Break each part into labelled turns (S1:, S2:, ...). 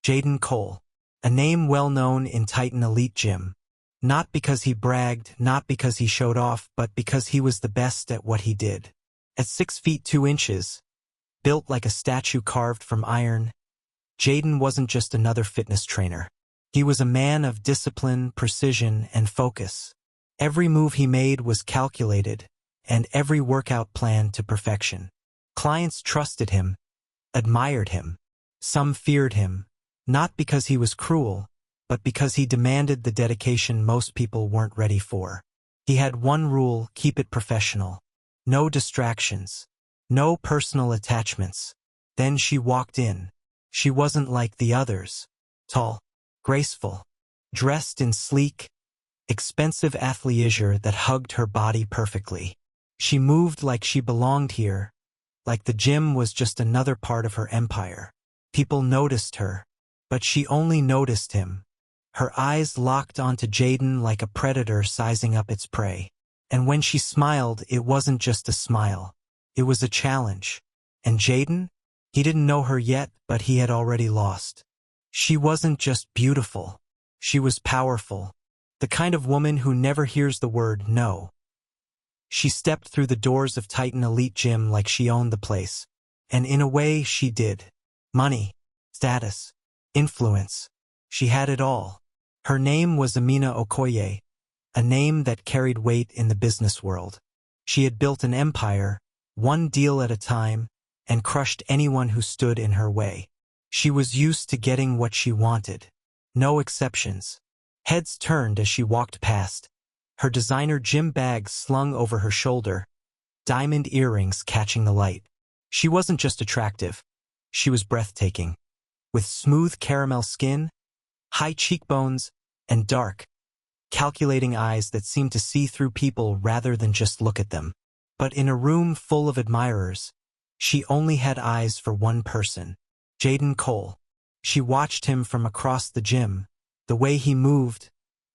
S1: Jaden Cole. A name well known in Titan Elite Gym. Not because he bragged, not because he showed off, but because he was the best at what he did. At 6 feet 2 inches, built like a statue carved from iron, Jaden wasn't just another fitness trainer. He was a man of discipline, precision, and focus. Every move he made was calculated, and every workout planned to perfection. Clients trusted him, admired him. Some feared him, not because he was cruel, but because he demanded the dedication most people weren't ready for. He had one rule: keep it professional. No distractions. No personal attachments. Then she walked in. She wasn't like the others. Tall, graceful, dressed in sleek, expensive athleisure that hugged her body perfectly. She moved like she belonged here, like the gym was just another part of her empire. People noticed her, but she only noticed him. Her eyes locked onto Jaden like a predator sizing up its prey. And when she smiled, it wasn't just a smile. It was a challenge. And Jaden? He didn't know her yet, but he had already lost. She wasn't just beautiful. She was powerful. The kind of woman who never hears the word no. She stepped through the doors of Titan Elite Gym like she owned the place. And in a way, she did. Money, status, influence. She had it all. Her name was Amina Okoye, a name that carried weight in the business world. She had built an empire, one deal at a time, and crushed anyone who stood in her way. She was used to getting what she wanted. No exceptions. Heads turned as she walked past, her designer gym bag slung over her shoulder, diamond earrings catching the light. She wasn't just attractive. She was breathtaking. With smooth caramel skin, high cheekbones, and dark, calculating eyes that seemed to see through people rather than just look at them. But in a room full of admirers, she only had eyes for one person, Jaden Cole. She watched him from across the gym, the way he moved,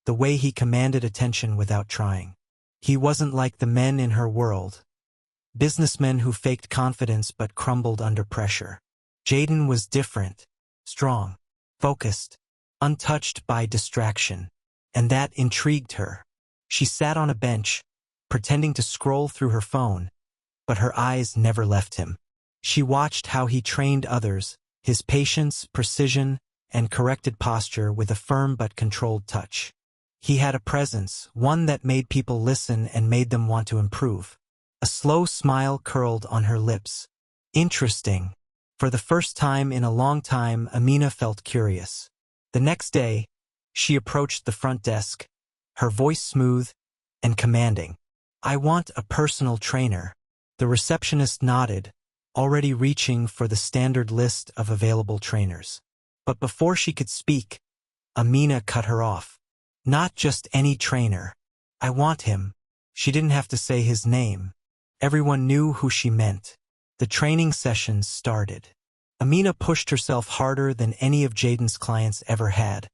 S1: the way he commanded attention without trying. He wasn't like the men in her world, businessmen who faked confidence but crumbled under pressure. Jaden was different, strong, focused, untouched by distraction, and that intrigued her. She sat on a bench, pretending to scroll through her phone, but her eyes never left him. She watched how he trained others, his patience, precision, and corrected posture with a firm but controlled touch. He had a presence, one that made people listen and made them want to improve. A slow smile curled on her lips. Interesting. For the first time in a long time, Amina felt curious. The next day, she approached the front desk, her voice smooth and commanding. "I want a personal trainer." The receptionist nodded, already reaching for the standard list of available trainers. But before she could speak, Amina cut her off. "Not just any trainer. I want him." She didn't have to say his name. Everyone knew who she meant. The training sessions started. Amina pushed herself harder than any of Jaden's clients ever had.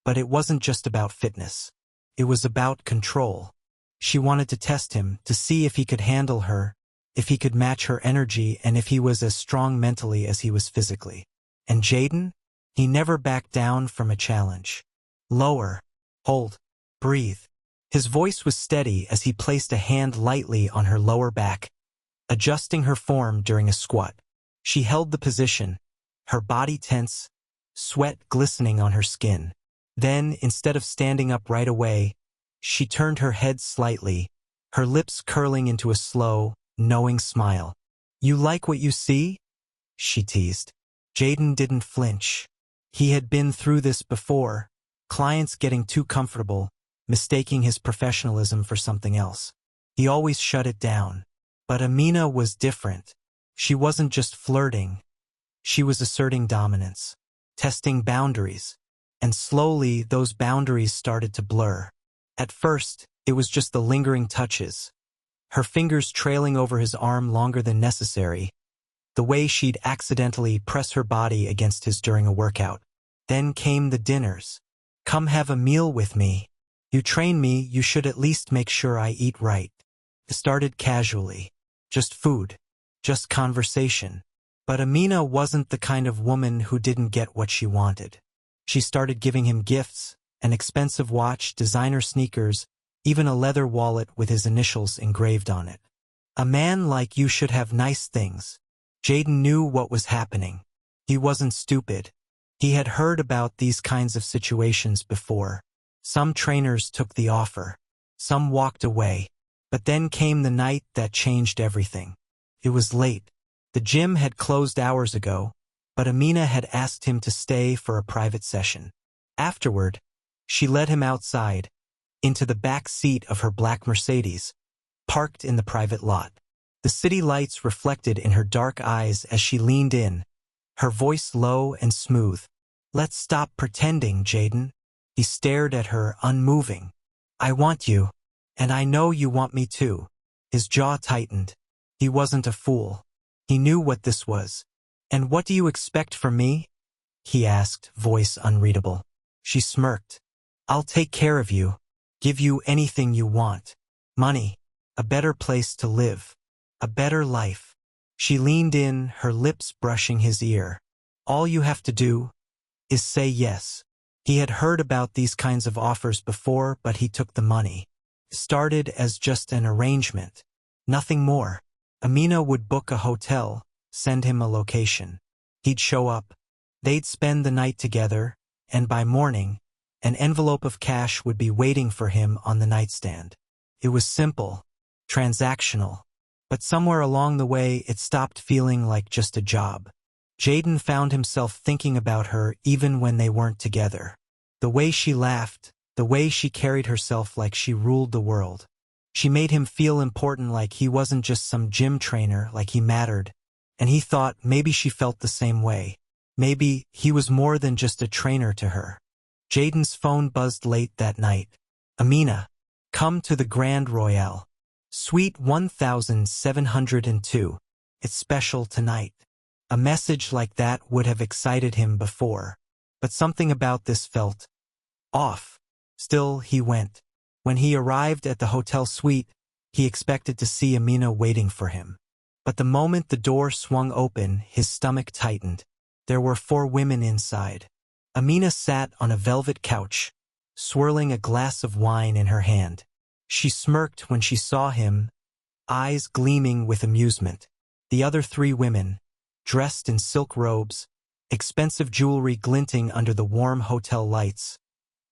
S1: But it wasn't just about fitness. It was about control. She wanted to test him, to see if he could handle her, if he could match her energy, and if he was as strong mentally as he was physically. And Jaden? He never backed down from a challenge. Lower. Hold. Breathe. His voice was steady as he placed a hand lightly on her lower back, adjusting her form during a squat. She held the position, her body tense, sweat glistening on her skin. Then, instead of standing up right away, she turned her head slightly, her lips curling into a slow, knowing smile. "You like what you see?" she teased. Jaden didn't flinch. He had been through this before, clients getting too comfortable, mistaking his professionalism for something else. He always shut it down. But Amina was different. She wasn't just flirting. She was asserting dominance, testing boundaries. And slowly, those boundaries started to blur. At first, it was just the lingering touches, her fingers trailing over his arm longer than necessary, the way she'd accidentally press her body against his during a workout. Then came the dinners. "Come have a meal with me. You train me, you should at least make sure I eat right." It started casually. Just food. Just conversation. But Amina wasn't the kind of woman who didn't get what she wanted. She started giving him gifts, an expensive watch, designer sneakers, even a leather wallet with his initials engraved on it. A man like you should have nice things. Jaden knew what was happening. He wasn't stupid. He had heard about these kinds of situations before. Some trainers took the offer. Some walked away. But then came the night that changed everything. It was late. The gym had closed hours ago, but Amina had asked him to stay for a private session. Afterward, she led him outside, into the back seat of her black Mercedes, parked in the private lot. The city lights reflected in her dark eyes as she leaned in, her voice low and smooth. "Let's stop pretending, Jaden." He stared at her, unmoving. "I want you, and I know you want me too." His jaw tightened. He wasn't a fool. He knew what this was. "And what do you expect from me?" he asked, voice unreadable. She smirked. "I'll take care of you, give you anything you want. Money, a better place to live, a better life." She leaned in, her lips brushing his ear. "All you have to do is say yes." He had heard about these kinds of offers before, but he took the money. It started as just an arrangement. Nothing more. Amina would book a hotel, send him a location. He'd show up. They'd spend the night together, and by morning, an envelope of cash would be waiting for him on the nightstand. It was simple, transactional. But somewhere along the way, it stopped feeling like just a job. Jaden found himself thinking about her even when they weren't together. The way she laughed, the way she carried herself like she ruled the world. She made him feel important, like he wasn't just some gym trainer, like he mattered. And he thought maybe she felt the same way. Maybe he was more than just a trainer to her. Jaden's phone buzzed late that night. "Amina, come to the Grand Royale. Suite 1702. It's special tonight." A message like that would have excited him before. But something about this felt off. Still, he went. When he arrived at the hotel suite, he expected to see Amina waiting for him. But the moment the door swung open, his stomach tightened. There were 4 women inside. Amina sat on a velvet couch, swirling a glass of wine in her hand. She smirked when she saw him, eyes gleaming with amusement. The other 3 women, dressed in silk robes, expensive jewelry glinting under the warm hotel lights,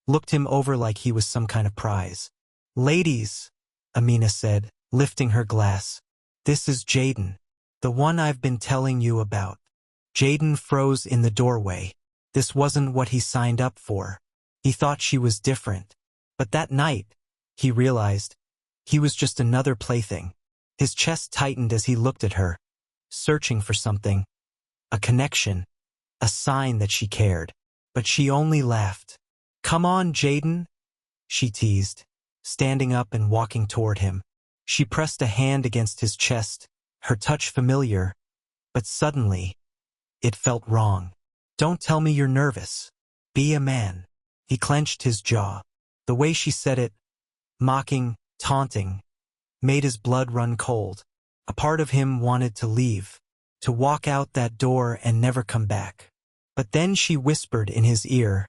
S1: looked him over like he was some kind of prize. "Ladies," Amina said, lifting her glass, "this is Jaden, the one I've been telling you about." Jaden froze in the doorway. This wasn't what he signed up for. He thought she was different. But that night, he realized, he was just another plaything. His chest tightened as he looked at her, searching for something. A connection. A sign that she cared. But she only laughed. "Come on, Jaden," she teased, standing up and walking toward him. She pressed a hand against his chest, her touch familiar, but suddenly, it felt wrong. "Don't tell me you're nervous. Be a man." He clenched his jaw. The way she said it, mocking, taunting, made his blood run cold. A part of him wanted to leave, to walk out that door and never come back. But then she whispered in his ear,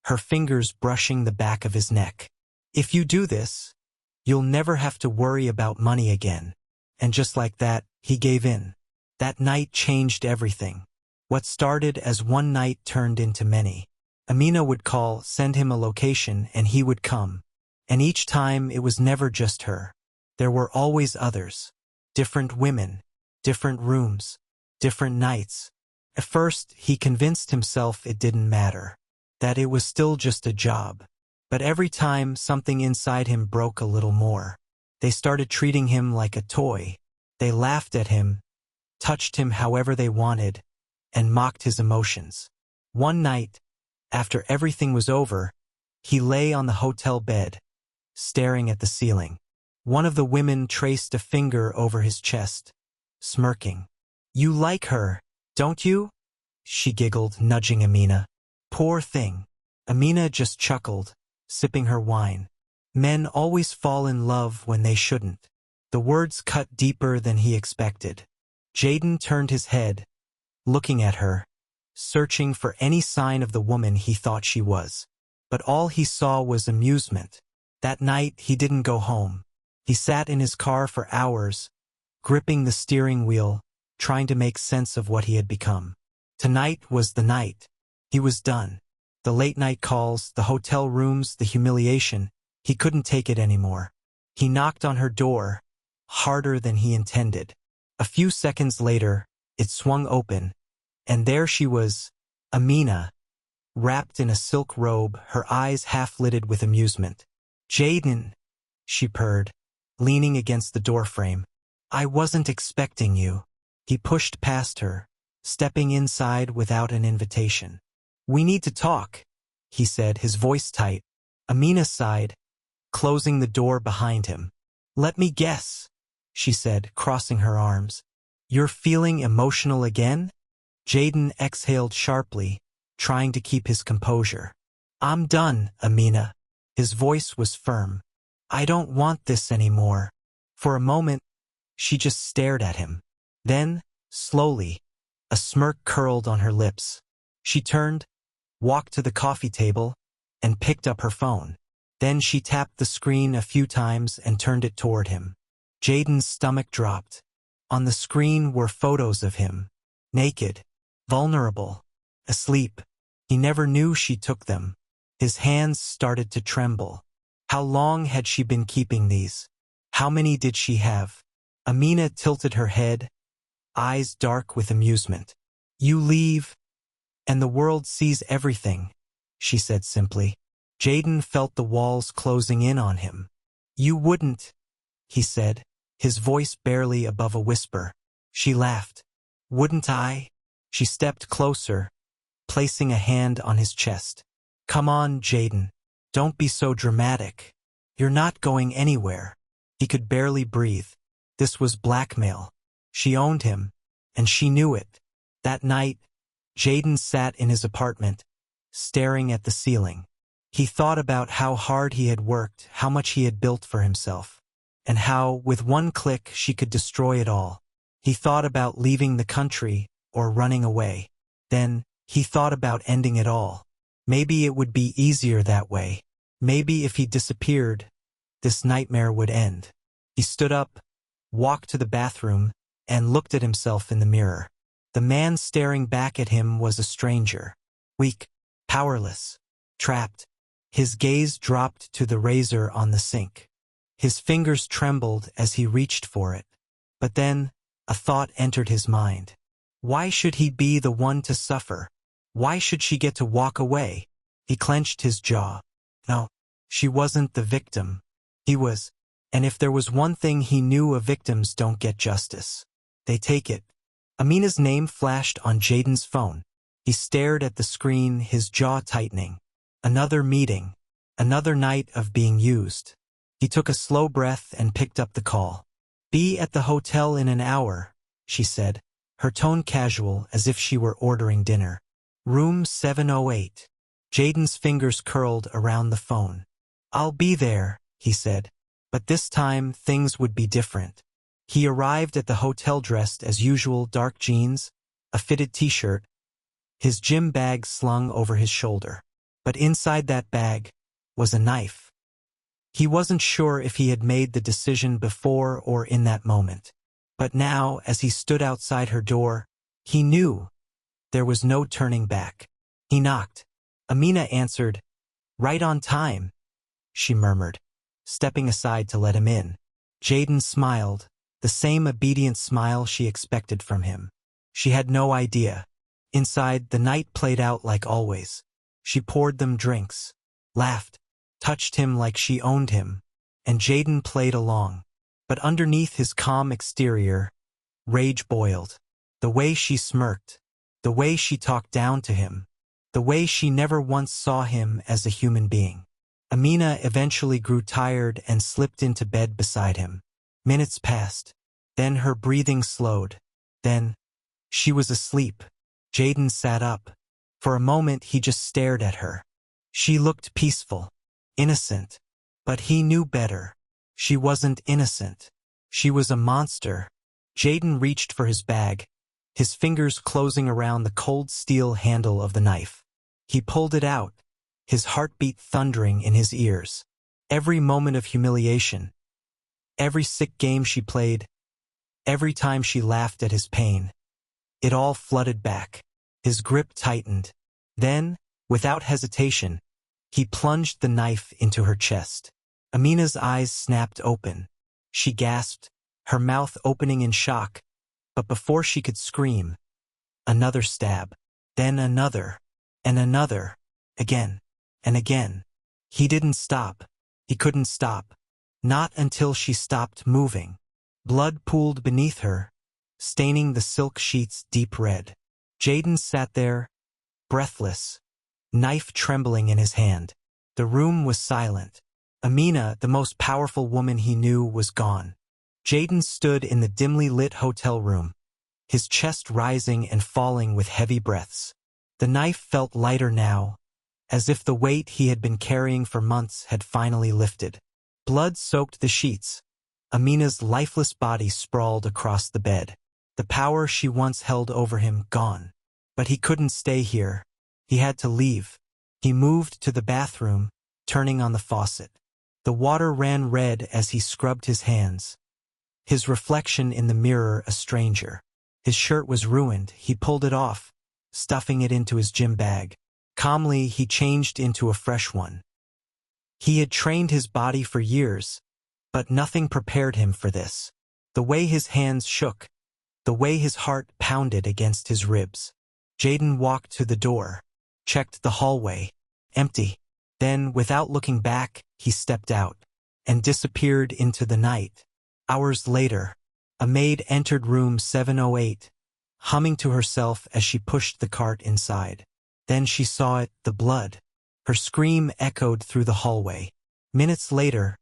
S1: her fingers brushing the back of his neck. "If you do this, you'll never have to worry about money again." And just like that, he gave in. That night changed everything. What started as one night turned into many. Amina would call, send him a location, and he would come. And each time it was never just her. There were always others. Different women, different rooms, different nights. At first, he convinced himself it didn't matter, that it was still just a job. But every time, something inside him broke a little more. They started treating him like a toy. They laughed at him, touched him however they wanted, and mocked his emotions. One night, after everything was over, he lay on the hotel bed, staring at the ceiling. One of the women traced a finger over his chest, smirking. "You like her, don't you?" she giggled, nudging Amina. "Poor thing." Amina just chuckled, sipping her wine. Men always fall in love when they shouldn't. The words cut deeper than he expected. Jaden turned his head, looking at her, searching for any sign of the woman he thought she was. But all he saw was amusement. That night, he didn't go home. He sat in his car for hours, gripping the steering wheel, trying to make sense of what he had become. Tonight was the night. He was done. The late-night calls, the hotel rooms, the humiliation. He couldn't take it anymore. He knocked on her door, harder than he intended. A few seconds later, it swung open, and there she was, Amina, wrapped in a silk robe, her eyes half-lidded with amusement. "Jaden," she purred, leaning against the doorframe. "I wasn't expecting you." He pushed past her, stepping inside without an invitation. "We need to talk," he said, his voice tight. Amina sighed, closing the door behind him. "Let me guess," she said, crossing her arms. "You're feeling emotional again?" Jaden exhaled sharply, trying to keep his composure. "I'm done, Amina." His voice was firm. "I don't want this anymore." For a moment, she just stared at him. Then, slowly, a smirk curled on her lips. She turned, walked to the coffee table, and picked up her phone. Then she tapped the screen a few times and turned it toward him. Jaden's stomach dropped. On the screen were photos of him, naked, vulnerable, asleep. He never knew she took them. His hands started to tremble. How long had she been keeping these? How many did she have? Amina tilted her head, eyes dark with amusement. "You leave, and the world sees everything," she said simply. Jaden felt the walls closing in on him. "You wouldn't," he said, his voice barely above a whisper. She laughed. "Wouldn't I?" She stepped closer, placing a hand on his chest. "Come on, Jaden. Don't be so dramatic. You're not going anywhere." He could barely breathe. This was blackmail. She owned him, and she knew it. That night, Jaden sat in his apartment, staring at the ceiling. He thought about how hard he had worked, how much he had built for himself, and how, with one click, she could destroy it all. He thought about leaving the country or running away. Then, he thought about ending it all. Maybe it would be easier that way. Maybe if he disappeared, this nightmare would end. He stood up, walked to the bathroom, and looked at himself in the mirror. The man staring back at him was a stranger. Weak, powerless, trapped. His gaze dropped to the razor on the sink. His fingers trembled as he reached for it. But then, a thought entered his mind. Why should he be the one to suffer? Why should she get to walk away? He clenched his jaw. No, she wasn't the victim. He was. And if there was one thing he knew, victims don't get justice. They take it. Amina's name flashed on Jaden's phone. He stared at the screen, his jaw tightening. Another meeting. Another night of being used. He took a slow breath and picked up the call. "Be at the hotel in an hour," she said, her tone casual as if she were ordering dinner. "Room 708. Jaden's fingers curled around the phone. "I'll be there," he said. But this time, things would be different. He arrived at the hotel dressed as usual, dark jeans, a fitted t-shirt, his gym bag slung over his shoulder. But inside that bag was a knife. He wasn't sure if he had made the decision before or in that moment. But now, as he stood outside her door, he knew there was no turning back. He knocked. Amina answered, "Right on time," she murmured, stepping aside to let him in. Jaden smiled, the same obedient smile she expected from him. She had no idea. Inside, the night played out like always. She poured them drinks, laughed, touched him like she owned him, and Jaden played along. But underneath his calm exterior, rage boiled. The way she smirked, the way she talked down to him, the way she never once saw him as a human being. Amina eventually grew tired and slipped into bed beside him. Minutes passed. Then her breathing slowed. Then, she was asleep. Jaden sat up. For a moment he just stared at her. She looked peaceful, innocent. But he knew better. She wasn't innocent. She was a monster. Jaden reached for his bag, his fingers closing around the cold steel handle of the knife. He pulled it out, his heartbeat thundering in his ears. Every moment of humiliation, every sick game she played, every time she laughed at his pain, it all flooded back. His grip tightened. Then, without hesitation, he plunged the knife into her chest. Amina's eyes snapped open. She gasped, her mouth opening in shock, but before she could scream, another stab, then another, and another, again, and again. He didn't stop. He couldn't stop. Not until she stopped moving. Blood pooled beneath her, staining the silk sheets deep red. Jaden sat there, breathless, knife trembling in his hand. The room was silent. Amina, the most powerful woman he knew, was gone. Jaden stood in the dimly lit hotel room, his chest rising and falling with heavy breaths. The knife felt lighter now, as if the weight he had been carrying for months had finally lifted. Blood soaked the sheets. Amina's lifeless body sprawled across the bed. The power she once held over him gone. But he couldn't stay here. He had to leave. He moved to the bathroom, turning on the faucet. The water ran red as he scrubbed his hands. His reflection in the mirror a stranger. His shirt was ruined. He pulled it off, stuffing it into his gym bag. Calmly, he changed into a fresh one. He had trained his body for years, but nothing prepared him for this. The way his hands shook, the way his heart pounded against his ribs. Jaden walked to the door, checked the hallway. Empty. Then, without looking back, he stepped out and disappeared into the night. Hours later, a maid entered room 708, humming to herself as she pushed the cart inside. Then she saw it, the blood. Her scream echoed through the hallway. Minutes later,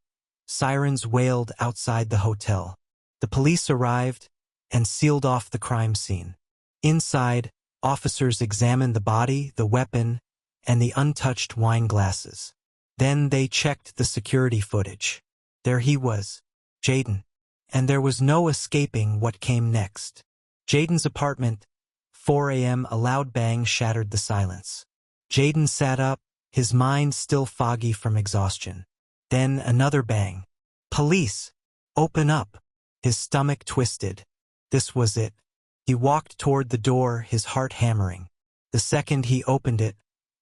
S1: sirens wailed outside the hotel. The police arrived and sealed off the crime scene. Inside, officers examined the body, the weapon, and the untouched wine glasses. Then they checked the security footage. There he was, Jaden. And there was no escaping what came next. Jaden's apartment, 4 a.m. A loud bang shattered the silence. Jaden sat up, his mind still foggy from exhaustion. Then another bang. Police! Open up! His stomach twisted. This was it. He walked toward the door, his heart hammering. The second he opened it,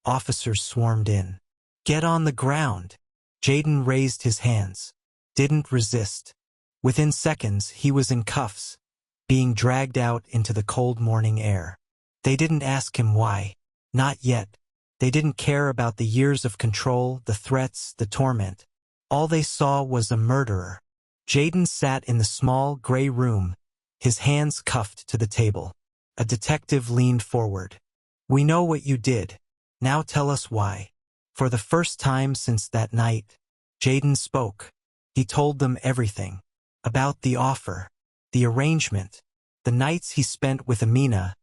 S1: officers swarmed in. Get on the ground! Jaden raised his hands. Didn't resist. Within seconds, he was in cuffs, being dragged out into the cold morning air. They didn't ask him why. Not yet. They didn't care about the years of control, the threats, the torment. All they saw was a murderer. Jaden sat in the small, gray room, his hands cuffed to the table. A detective leaned forward. We know what you did. Now tell us why. For the first time since that night, Jaden spoke. He told them everything. About the offer, the arrangement, the nights he spent with Amina,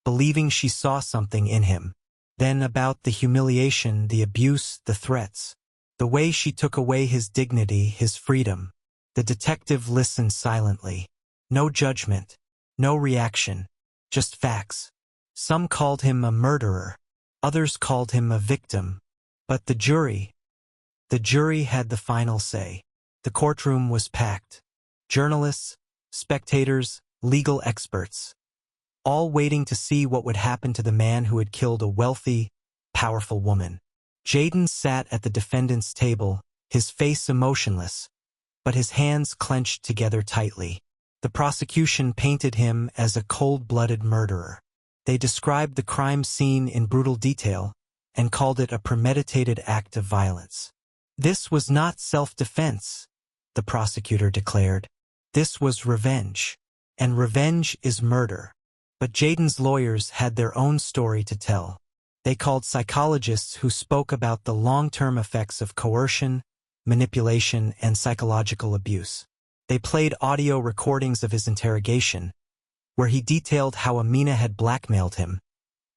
S1: believing she saw something in him. Then about the humiliation, the abuse, the threats, the way she took away his dignity, his freedom. The detective listened silently. No judgment, no reaction, just facts. Some called him a murderer, others called him a victim. But the jury had the final say. The courtroom was packed. Journalists, spectators, legal experts, all waiting to see what would happen to the man who had killed a wealthy, powerful woman. Jaden sat at the defendant's table, his face emotionless, but his hands clenched together tightly. The prosecution painted him as a cold-blooded murderer. They described the crime scene in brutal detail and called it a premeditated act of violence. This was not self-defense, the prosecutor declared. This was revenge, and revenge is murder. But Jaden's lawyers had their own story to tell. They called psychologists who spoke about the long-term effects of coercion, manipulation, and psychological abuse. They played audio recordings of his interrogation, where he detailed how Amina had blackmailed him,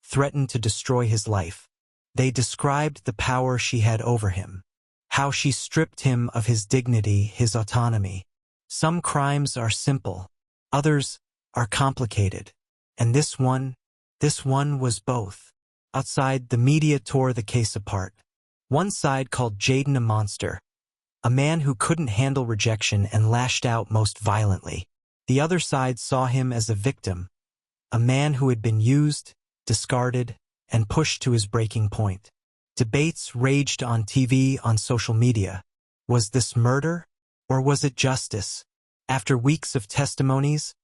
S1: threatened to destroy his life. They described the power she had over him, how she stripped him of his dignity, his autonomy. Some crimes are simple, others are complicated, And this one was both. Outside, the media tore the case apart. One side called Jayden a monster, a man who couldn't handle rejection and lashed out most violently. The other side saw him as a victim, a man who had been used, discarded, and pushed to his breaking point. Debates raged on TV, on social media. Was this murder, or was it justice? After weeks of testimonies,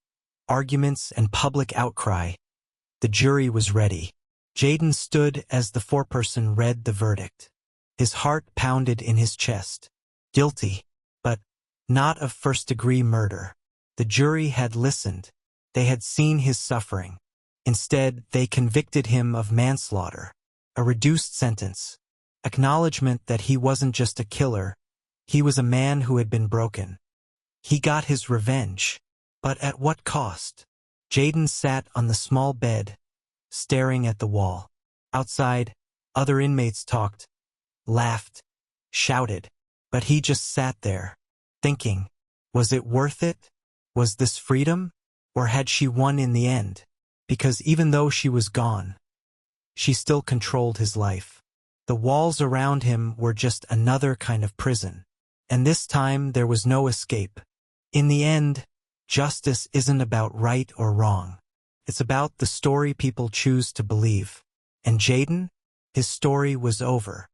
S1: arguments, and public outcry, the jury was ready. Jayden stood as the foreperson read the verdict. His heart pounded in his chest. Guilty, but not of first-degree murder. The jury had listened. They had seen his suffering. Instead, they convicted him of manslaughter, a reduced sentence, acknowledgement that he wasn't just a killer, he was a man who had been broken. He got his revenge, but at what cost? Jayden sat on the small bed, staring at the wall. Outside, other inmates talked, laughed, shouted, but he just sat there, thinking, was it worth it? Was this freedom? Or had she won in the end? Because even though she was gone, she still controlled his life. The walls around him were just another kind of prison. And this time there was no escape. In the end, justice isn't about right or wrong. It's about the story people choose to believe. And Jayden, his story was over.